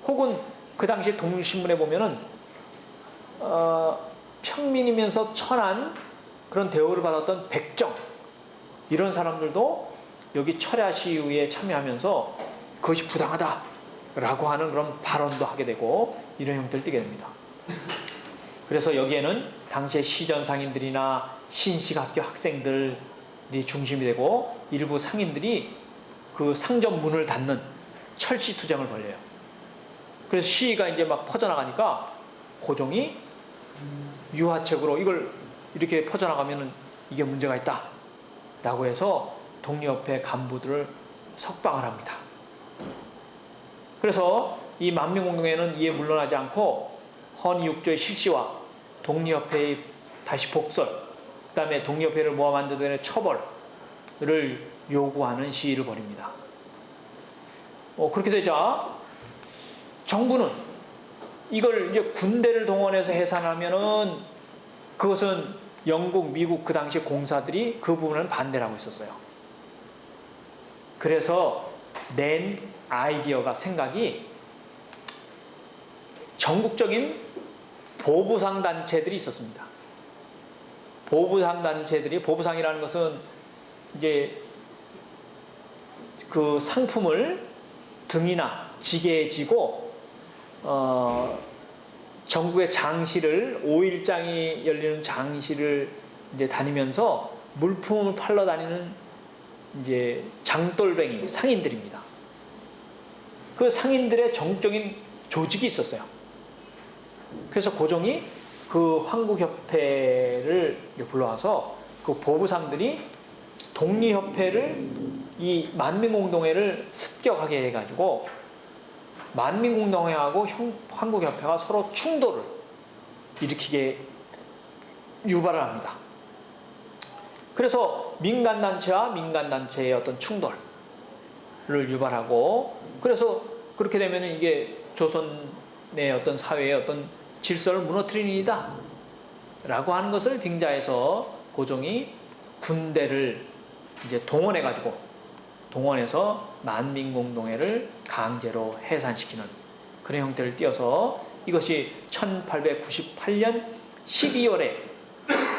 혹은 그 당시에 동일신문에 보면은 평민이면서 천한 그런 대우를 받았던 백정, 이런 사람들도 여기 철야 시위에 참여하면서 그것이 부당하다라고 하는 그런 발언도 하게 되고 이런 형태를 띠게 됩니다. 그래서 여기에는 당시의 시전 상인들이나 신식학교 학생들이 중심이 되고 일부 상인들이 그 상점 문을 닫는 철시투쟁을 벌여요. 그래서 시위가 이제 막 퍼져나가니까 고종이 유화책으로 이걸 이렇게 퍼져나가면은 이게 문제가 있다 라고 해서 독립협회 간부들을 석방을 합니다. 그래서 이 만민공동회는 이에 물러나지 않고 헌의육조의 실시와 독립협회의 다시 복설, 그 다음에 독립협회를 모아 만들어야 되는 처벌을 요구하는 시위를 벌입니다. 그렇게 되자 정부는 이걸 이제 군대를 동원해서 해산하면은 그것은 영국, 미국 그 당시 공사들이 그 부분을 반대를 하고 있었어요. 그래서 낸 아이디어가, 생각이 전국적인 보부상 단체들이 있었습니다. 보부상 단체들이, 보부상이라는 것은 이제 그 상품을 등이나 지게에 지고 전국의 장시를, 5일장이 열리는 장시를 이제 다니면서 물품을 팔러 다니는 이제 장돌뱅이 상인들입니다. 그 상인들의 정적인 조직이 있었어요. 그래서 고종이 그 황국협회를 불러와서 그 보부상들이 독립협회를, 이 만민공동회를 습격하게 해가지고 만민공동회하고 황국협회가 서로 충돌을 일으키게 유발을 합니다. 그래서 민간단체와 민간단체의 어떤 충돌을 유발하고, 그래서 그렇게 되면 이게 조선의 어떤 사회의 어떤 질서를 무너뜨리는 일이다 라고 하는 것을 빙자해서 고종이 군대를 이제 동원해서 만민공동회를 강제로 해산시키는 그런 형태를 띄어서 이것이 1898년 12월에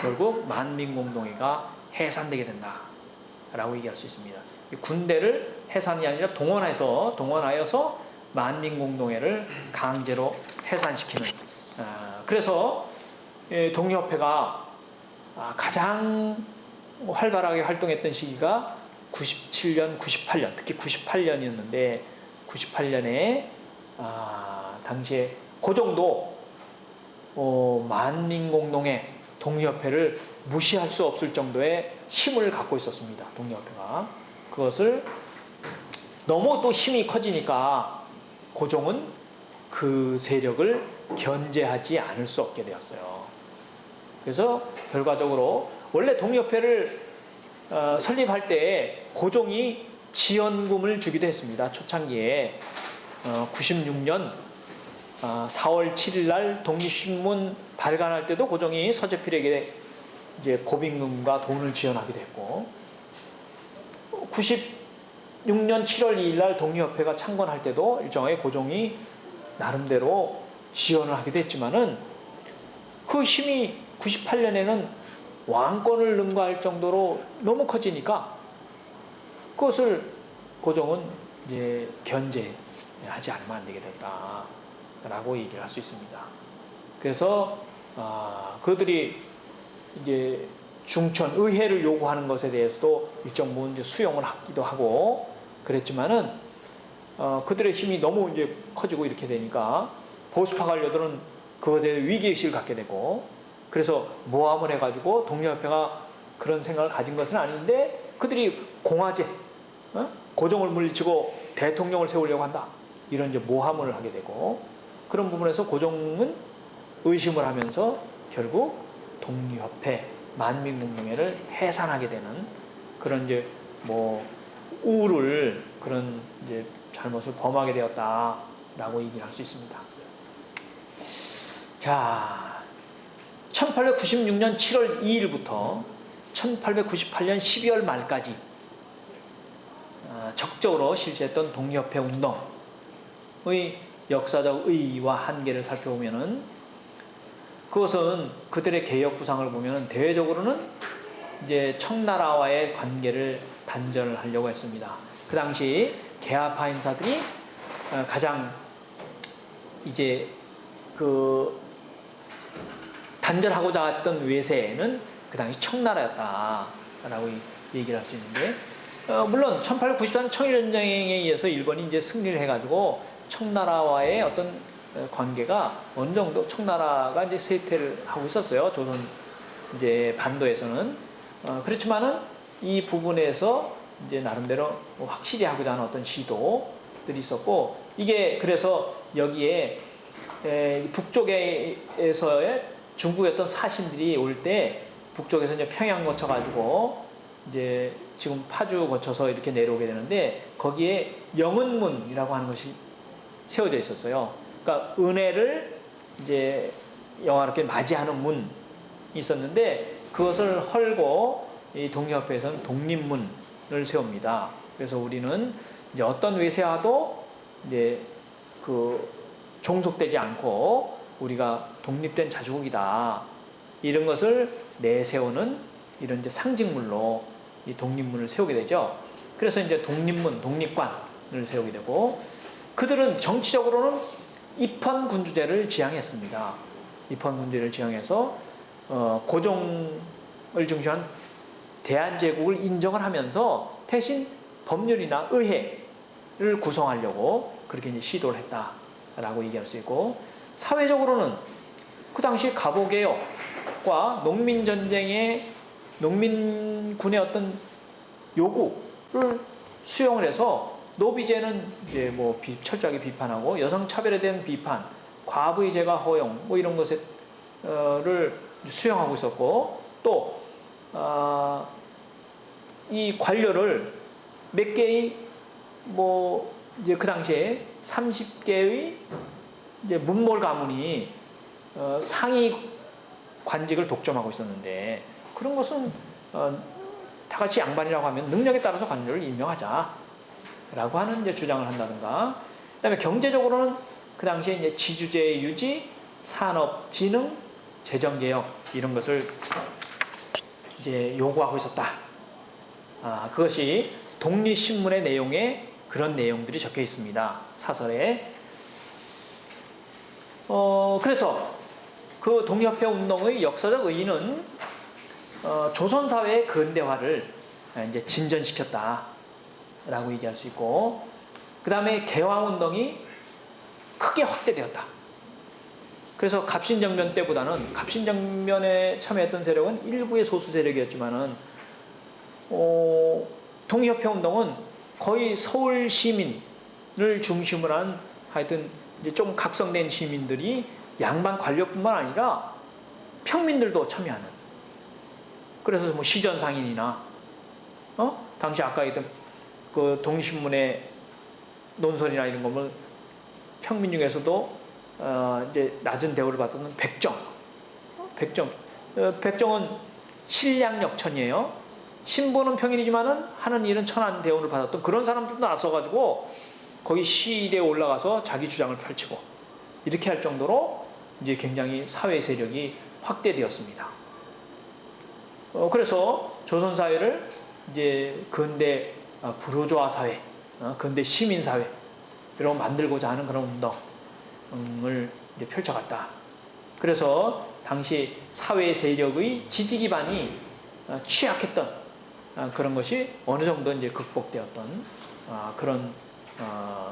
결국 만민공동회가 해산되게 된다 라고 얘기할 수 있습니다. 군대를 해산이 아니라 동원하여서 만민공동회를 강제로 해산시키는, 그래서 독립협회가 가장 활발하게 활동했던 시기가 97년, 98년, 특히 98년이었는데 98년에 당시에 고종도 만민공동회, 독립협회를 무시할 수 없을 정도의 힘을 갖고 있었습니다. 독립협회가. 그것을 너무 또 힘이 커지니까 고종은 그 세력을 견제하지 않을 수 없게 되었어요. 그래서 결과적으로 원래 독립협회를 설립할 때 고종이 지원금을 주기도 했습니다. 초창기에 96년 4월 7일 날 독립신문 발간할 때도 고종이 서재필에게 이제 고빙금과 돈을 지원하기도 했고, 96년 7월 2일 날 독립협회가 창건할 때도 일정하게 고종이 나름대로 지원을 하기도 했지만은 그 힘이 98년에는 왕권을 능가할 정도로 너무 커지니까 그것을 고종은 이제 견제하지 않으면 안 되게 됐다라고 얘기를 할 수 있습니다. 그래서 그들이 이제 중천 의회를 요구하는 것에 대해서도 일정 부분 이제 수용을 하기도 하고 그랬지만은 그들의 힘이 너무 이제 커지고 이렇게 되니까 보수파 관료들은 그것에 대해 위기의식을 갖게 되고, 그래서 모함을 해가지고 독립협회가 그런 생각을 가진 것은 아닌데 그들이 공화제, 고종을 물리치고 대통령을 세우려고 한다, 이런 이제 모함을 하게 되고, 그런 부분에서 고종은 의심을 하면서 결국 독립협회, 만민공동회를 해산하게 되는 그런 이제 그런 이제 잘못을 범하게 되었다라고 얘기를 할 수 있습니다. 자, 1896년 7월 2일부터 1898년 12월 말까지 적극적으로 실시했던 독립협회 운동의 역사적 의의와 한계를 살펴보면은 그것은 그들의 개혁 구상을 보면은 대외적으로는 이제 청나라와의 관계를 단절하려고 했습니다. 그 당시 개화파 인사들이 가장 이제 그 단절하고자 했던 외세는 그 당시 청나라였다라고 얘기를 할 수 있는데, 물론 1894년 청일전쟁에 의해서 일본이 이제 승리를 해가지고 청나라와의 어떤 관계가 어느 정도 청나라가 이제 쇠퇴를 하고 있었어요. 조선 이제 반도에서는. 그렇지만은 이 부분에서 이제 나름대로 확실히 하고자 하는 어떤 시도들이 있었고, 이게 그래서 여기에 북쪽에서의 중국의 어떤 사신들이 올 때 북쪽에서 이제 평양 거쳐가지고 이제 지금 파주 거쳐서 이렇게 내려오게 되는데, 거기에 영은문이라고 하는 것이 세워져 있었어요. 그러니까 은혜를 이제 영화롭게 맞이하는 문이 있었는데, 그것을 헐고 이 독립협회에서는 독립문을 세웁니다. 그래서 우리는 이제 어떤 외세와도 이제 그 종속되지 않고 우리가 독립된 자주국이다, 이런 것을 내세우는 이런 이제 상징물로 이 독립문을 세우게 되죠. 그래서 이제 독립문, 독립관을 세우게 되고, 그들은 정치적으로는 입헌군주제를 지향했습니다. 입헌군주제를 지향해서 고종을 중심한 대한제국을 인정을 하면서 대신 법률이나 의회를 구성하려고 그렇게 이제 시도를 했다라고 얘기할 수 있고, 사회적으로는 그 당시 갑오개혁과 농민군의 어떤 요구를 수용을 해서 노비제는 이제 뭐 철저하게 비판하고, 여성차별에 대한 비판, 과부의제가 허용 뭐 이런 것을 수용하고 있었고, 또 이 관료를 몇 개의 뭐 이제 그 당시에 30개의 이제 문몰 가문이 상위 관직을 독점하고 있었는데, 그런 것은 다 같이 양반이라고 하면 능력에 따라서 관료를 임명하자라고 하는 이제 주장을 한다든가, 그다음에 경제적으로는 그 당시에 이제 지주제 유지, 산업 진흥, 재정 개혁 이런 것을 이제 요구하고 있었다. 그것이 독립신문의 내용에 그런 내용들이 적혀 있습니다. 사설에. 그래서 그 독립협회 운동의 역사적 의의는 조선 사회의 근대화를 이제 진전시켰다라고 얘기할 수 있고, 그 다음에 개화운동이 크게 확대되었다. 그래서 갑신정변 때보다는, 갑신정변에 참여했던 세력은 일부의 소수 세력이었지만은 독립협회 운동은 거의 서울 시민을 중심으로 한 하여튼 이제 좀 각성된 시민들이 양반 관료뿐만 아니라 평민들도 참여하는. 그래서 뭐 시전상인이나 당시 아까 얘기했던 그 독립신문의 논설이나 이런 거면 평민 중에서도 이제 낮은 대우를 받았던 백정은 신량역천이에요. 신분은 평인이지만은 하는 일은 천한 대우를 받았던 그런 사람들도 나서가지고 거기 시대에 올라가서 자기 주장을 펼치고 이렇게 할 정도로 이제 굉장히 사회 세력이 확대되었습니다. 그래서 조선 사회를 이제 근대 부르주아 사회, 근대 시민 사회 이런 만들고자 하는 그런 운동을 이제 펼쳐갔다. 그래서 당시 사회 세력의 지지 기반이 취약했던 그런 것이 어느 정도 이제 극복되었던 그런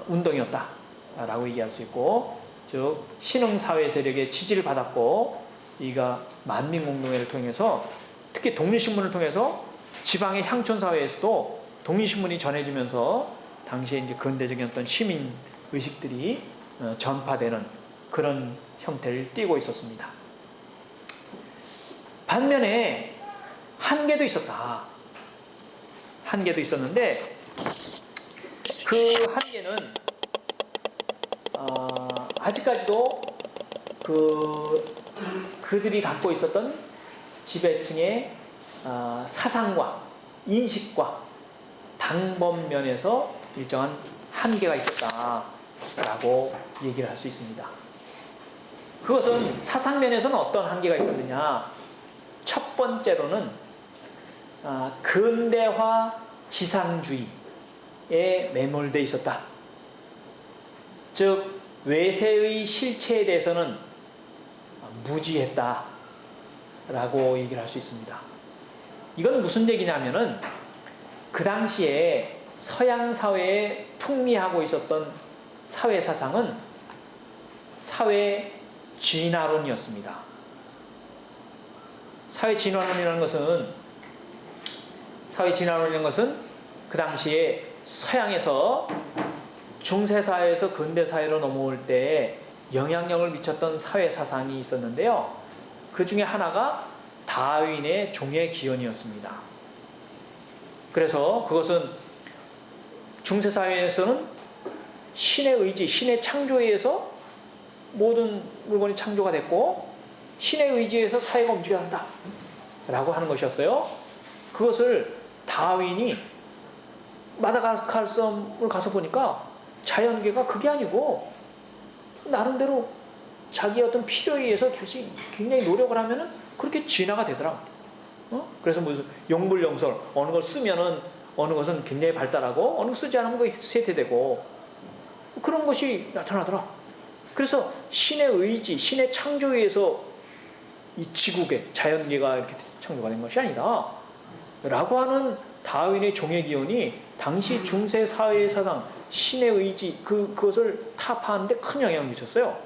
운동이었다라고 얘기할 수 있고, 즉 신흥 사회 세력의 지지를 받았고, 이가 만민공동회를 통해서 특히 독립신문을 통해서 지방의 향촌 사회에서도 독립신문이 전해지면서 당시에 이제 근대적인 어떤 시민 의식들이 전파되는 그런 형태를 띠고 있었습니다. 반면에 한계도 있었다. 한계도 있었는데, 그 한계는 아직까지도 그들이 갖고 있었던 지배층의 사상과 인식과 방법면에서 일정한 한계가 있었다. 라고 얘기를 할 수 있습니다. 그것은 사상면에서는 어떤 한계가 있었느냐. 첫 번째로는 근대화 지상주의에 매몰되어 있었다. 즉 외세의 실체에 대해서는 무지했다 라고 얘기를 할 수 있습니다. 이건 무슨 얘기냐면은 그 당시에 서양 사회에 풍미하고 있었던 사회 사상은 사회 진화론이었습니다. 사회 진화론이라는 것은 그 당시에 서양에서 중세사회에서 근대사회로 넘어올 때 영향력을 미쳤던 사회 사상이 있었는데요. 그 중에 하나가 다윈의 종의 기원이었습니다. 그래서 그것은 중세사회에서는 신의 의지, 신의 창조에 의해서 모든 물건이 창조가 됐고 신의 의지에서 사회가 움직여야 한다 라고 하는 것이었어요. 그것을 다윈이 마다가스카르 섬을 가서 보니까 자연계가 그게 아니고 나름대로 자기의 어떤 필요에 의해서 굉장히 노력을 하면은 그렇게 진화가 되더라. 그래서 무슨 용불용설, 어느 걸 쓰면은 어느 것은 굉장히 발달하고 어느 걸 쓰지 않으면 그게 쇠퇴되고 그런 것이 나타나더라. 그래서 신의 의지, 신의 창조에 의해서 이 지구계, 자연계가 이렇게 창조가 된 것이 아니다 라고 하는 다윈의 종의 기원이 당시 중세 사회의 사상, 신의 의지, 그것을 타파하는데 큰 영향을 미쳤어요.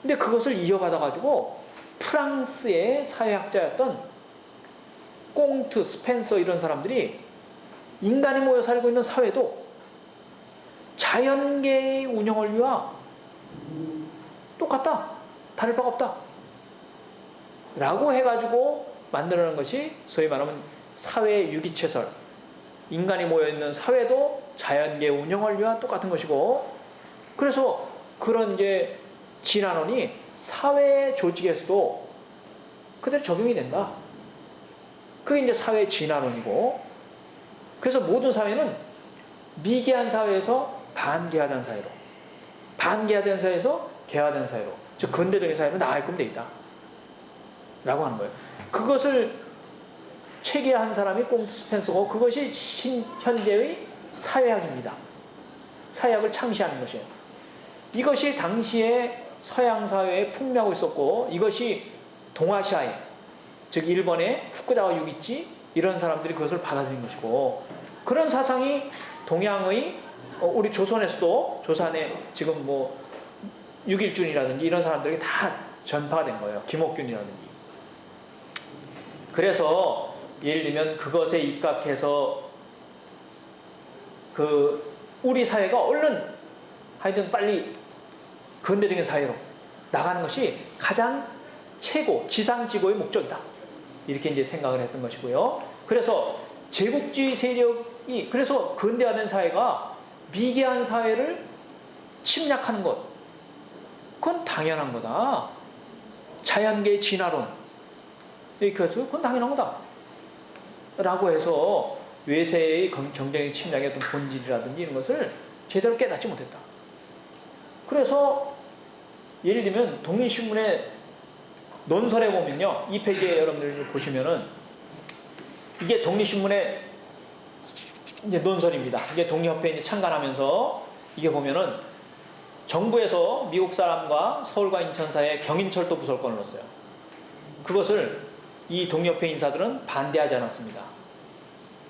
근데 그것을 이어받아가지고 프랑스의 사회학자였던 꽁트, 스펜서 이런 사람들이 인간이 모여 살고 있는 사회도 자연계의 운영을 위하 똑같다. 다를 바가 없다. 라고 해가지고 만들어낸 것이 소위 말하면 사회 유기체설. 인간이 모여있는 사회도 자연계 운영을 위한 똑같은 것이고, 그래서 그런 이제 진화론이 사회 조직에서도 그대로 적용이 된다. 그게 이제 사회 진화론이고, 그래서 모든 사회는 미개한 사회에서 반개화된 사회로, 반개화된 사회에서 개화된 사회로, 즉 근대적인 사회로 나아가게끔 돼 있다. 라고 하는 거예요. 그것을 체계한 사람이 꽁트 스펜서고 그것이 현재의 사회학입니다. 사회학을 창시하는 것이에요. 이것이 당시에 서양 사회에 풍미하고 있었고 이것이 동아시아에 즉 일본의 후쿠자와 유기치 이런 사람들이 그것을 받아들인 것이고 그런 사상이 동양의 우리 조선에서도 조선에 지금 뭐 육일준이라든지 이런 사람들에게 다 전파가 된 거예요. 김옥균이라든지. 그래서 예를 들면 그것에 입각해서 우리 사회가 얼른 하여튼 빨리 근대적인 사회로 나가는 것이 가장 최고 지상지고의 목적이다. 이렇게 이제 생각을 했던 것이고요. 그래서 제국주의 세력이 그래서 근대화된 사회가 미개한 사회를 침략하는 것 그건 당연한 거다. 자연계의 진화론 이렇게 해서 그건 당연한 거다. 라고 해서 외세의 경쟁의 침략의 어떤 본질이라든지 이런 것을 제대로 깨닫지 못했다. 그래서 예를 들면 독립신문의 논설에 보면요. 이 페이지에 여러분들 보시면은 이게 독립신문의 이제 논설입니다. 이게 독립협회에 이제 참관하면서 이게 보면은 정부에서 미국 사람과 서울과 인천 사이에 경인철도 부설권을 넣었어요. 그것을 이 독립협회 인사들은 반대하지 않았습니다.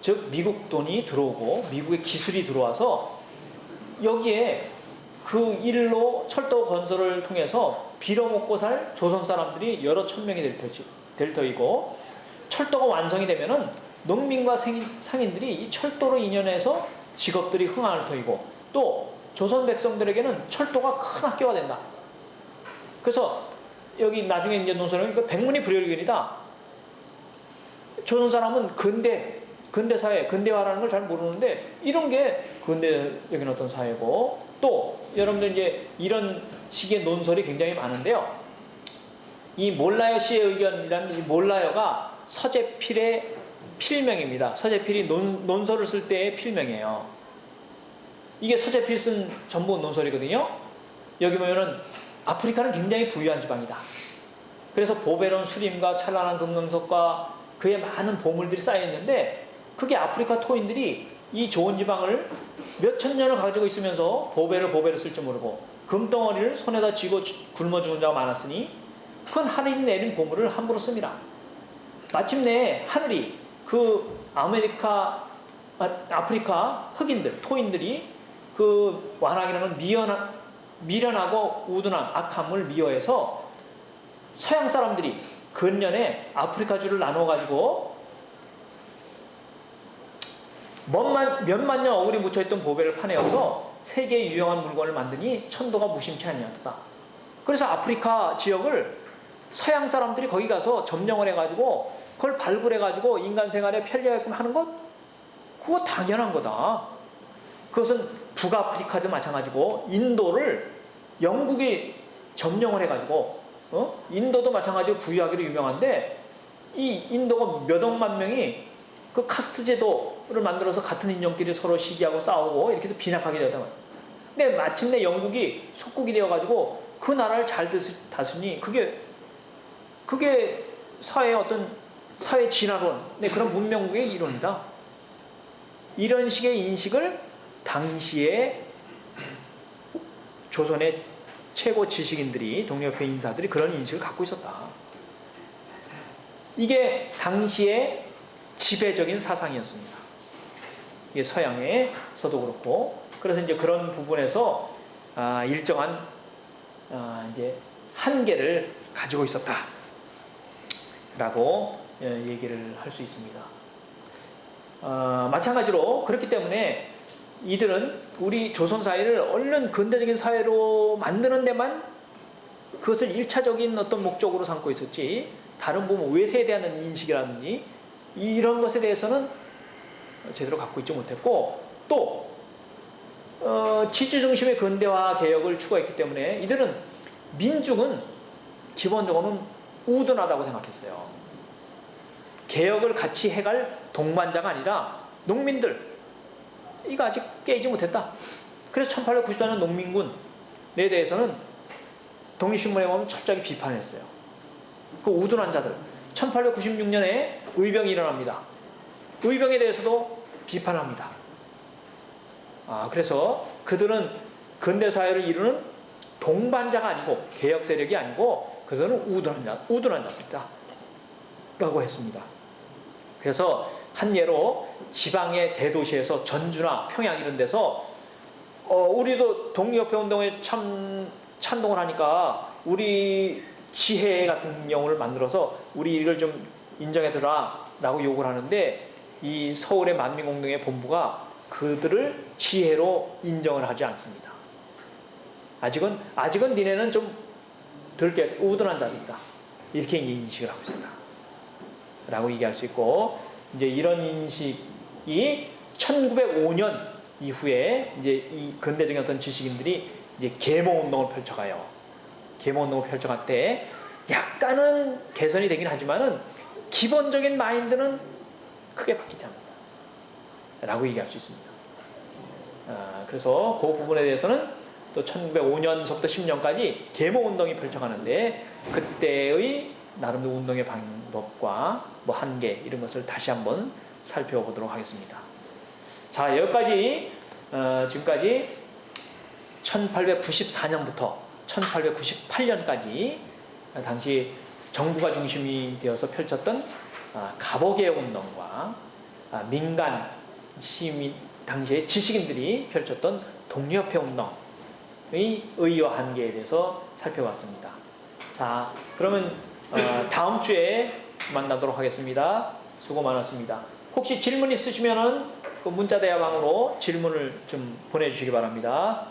즉 미국 돈이 들어오고 미국의 기술이 들어와서 여기에 그 일로 철도 건설을 통해서 빌어먹고 살 조선 사람들이 여러 천명이 될 터이고 철도가 완성이 되면은 농민과 상인들이 이 철도로 인연해서 직업들이 흥할 터이고 또 조선 백성들에게는 철도가 큰 학교가 된다. 그래서 여기 나중에 이제 논설은 백문이 불여일견이다. 조선 사람은 근대사회, 근대화라는 걸 잘 모르는데 이런 게 근대적인 어떤 사회고 또 여러분들 이제 이런 식의 논설이 굉장히 많은데요. 이 몰라요 씨의 의견이라는 이 몰라요가 서재필의 필명입니다. 서재필이 논설을 쓸 때의 필명이에요. 이게 서재 필슨 전부 논설이거든요. 여기 보면은 아프리카는 굉장히 부유한 지방이다. 그래서 보배로운 수림과 찬란한 금강석과 그의 많은 보물들이 쌓여 있는데, 그게 아프리카 토인들이 이 좋은 지방을 몇천 년을 가지고 있으면서 보배를 쓸 줄 모르고 금덩어리를 손에다 쥐고 굶어 죽은 자가 많았으니 그건 하늘이 내린 보물을 함부로 씁니다. 마침내 하늘이 그 아프리카 흑인들, 토인들이 그 완악이라는 미련하고 우둔한 악함을 미워해서 서양 사람들이 근년에 아프리카주를 나눠가지고 몇만 년 어울이 묻혀있던 보배를 파내어서 세계의 유용한 물건을 만드니 천도가 무심치 아니하도다. 그래서 아프리카 지역을 서양 사람들이 거기 가서 점령을 해가지고 그걸 발굴해가지고 인간 생활에 편리하게끔 하는 것, 그거 당연한 거다. 그것은 북아프리카도 마찬가지고 인도를 영국이 점령을 해가지고 인도도 마찬가지로 부유하기로 유명한데, 이 인도가 몇 억만 명이 그 카스트 제도를 만들어서 같은 인종끼리 서로 시기하고 싸우고 이렇게 해서 빈약하게 되었단 말이에요. 근데 마침내 영국이 속국이 되어가지고 그 나라를 잘 다스리니 그게 사회의 어떤 사회 진화론, 그런 문명국의 이론이다. 이런 식의 인식을 당시에 조선의 최고 지식인들이, 동료협회 인사들이 그런 인식을 갖고 있었다. 이게 당시의 지배적인 사상이었습니다. 이게 서양에서도 그렇고, 그래서 이제 그런 부분에서 일정한 이제 한계를 가지고 있었다라고 얘기를 할 수 있습니다. 마찬가지로 그렇기 때문에 이들은 우리 조선 사회를 얼른 근대적인 사회로 만드는 데만 그것을 1차적인 어떤 목적으로 삼고 있었지, 다른 부분 외세에 대한 인식이라든지 이런 것에 대해서는 제대로 갖고 있지 못했고, 또 지주 중심의 근대화 개혁을 추구했기 때문에 이들은 민중은 기본적으로는 우둔하다고 생각했어요. 개혁을 같이 해갈 동반자가 아니라 농민들, 이거 아직 깨지 못했다. 그래서 1894년 농민군에 대해서는 독립신문에 보면 철저하게 비판했어요. 그 우둔한 자들. 1896년에 의병이 일어납니다. 의병에 대해서도 비판합니다. 그래서 그들은 근대사회를 이루는 동반자가 아니고 개혁 세력이 아니고 그들은 우둔한 자들이다 라고 했습니다. 그래서 한 예로 지방의 대도시에서 전주나 평양 이런 데서 우리도 독립협회 운동에 찬동을 하니까 우리 지혜 같은 경우를 만들어서 우리 이걸 좀 인정해줘라 라고 요구를 하는데, 이 서울의 만민공동의 본부가 그들을 지혜로 인정을 하지 않습니다. 아직은 니네는 좀 덜 우둔한 자들이다, 이렇게 인식을 하고 있습니다 라고 얘기할 수 있고, 이제 이런 인식이 1905년 이후에 이제 이 근대적인 어떤 지식인들이 이제 계몽운동을 펼쳐가요. 계몽운동을 펼쳐갈 때 약간은 개선이 되긴 하지만은 기본적인 마인드는 크게 바뀌지 않는다 라고 얘기할 수 있습니다. 그래서 그 부분에 대해서는 또 1905년서부터 10년까지 계몽운동이 펼쳐가는데, 그때의 나름대로 운동의 방법과 뭐 한계 이런 것을 다시 한번 살펴보도록 하겠습니다. 자, 여기까지 지금까지 1894년부터 1898년까지 당시 정부가 중심이 되어서 펼쳤던 갑오개혁 운동과 민간 시민 당시의 지식인들이 펼쳤던 독립협회 운동의 의의와 한계에 대해서 살펴봤습니다. 자, 그러면 다음 주에 만나도록 하겠습니다. 수고 많았습니다. 혹시 질문 있으시면은 그 문자 대화방으로 질문을 좀 보내주시기 바랍니다.